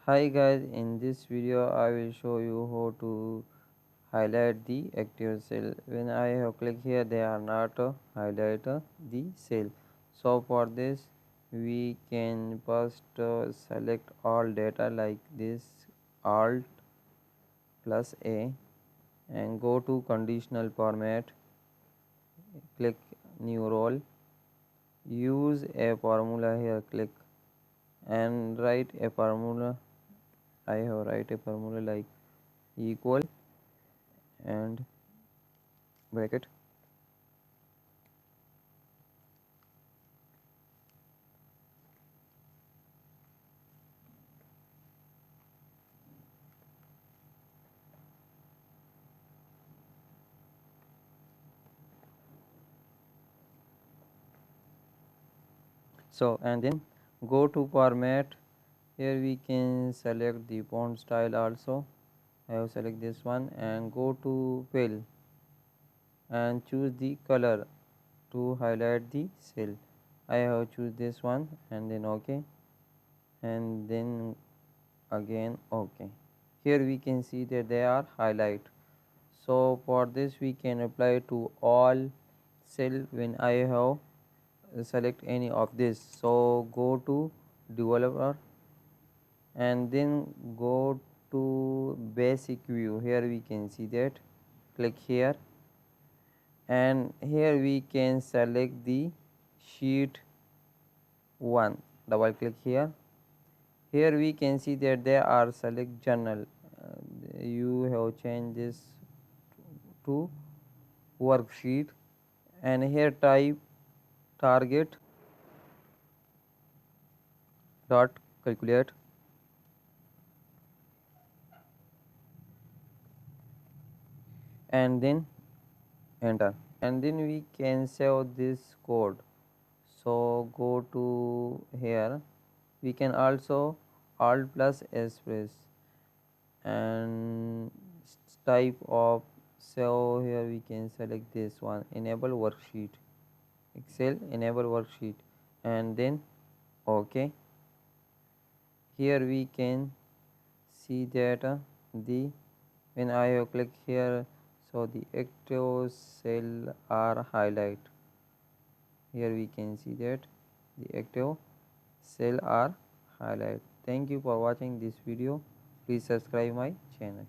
Hi guys, in this video I will show you how to highlight the active cell. When I have clicked here, they are not highlight the cell. So for this we can first select all data like this, Alt plus A, and go to conditional format, click new role, use a formula here, click and write a formula. I have write a formula like equal and bracket. So and then go to format. Here we can select the font style also. I have select this one and go to fill and choose the color to highlight the cell. I have choose this one and then OK and then again OK. Here we can see that they are highlight. So for this we can apply to all cell when I have select any of this. So go to developer and then go to basic view. Here we can see that, click here and here we can select the sheet 1, double click here. Here we can see that there are select journal. You have changed this to worksheet and here type target dot calculate and then enter and then we can save this code. So go to here, we can also alt plus s press and type of save. Here we can select this one, enable worksheet, excel enable worksheet and then OK. Here we can see that the when I have clicked here, so the active cell are highlight. Here we can see that the active cell are highlight. Thank you for watching this video. Please subscribe my channel.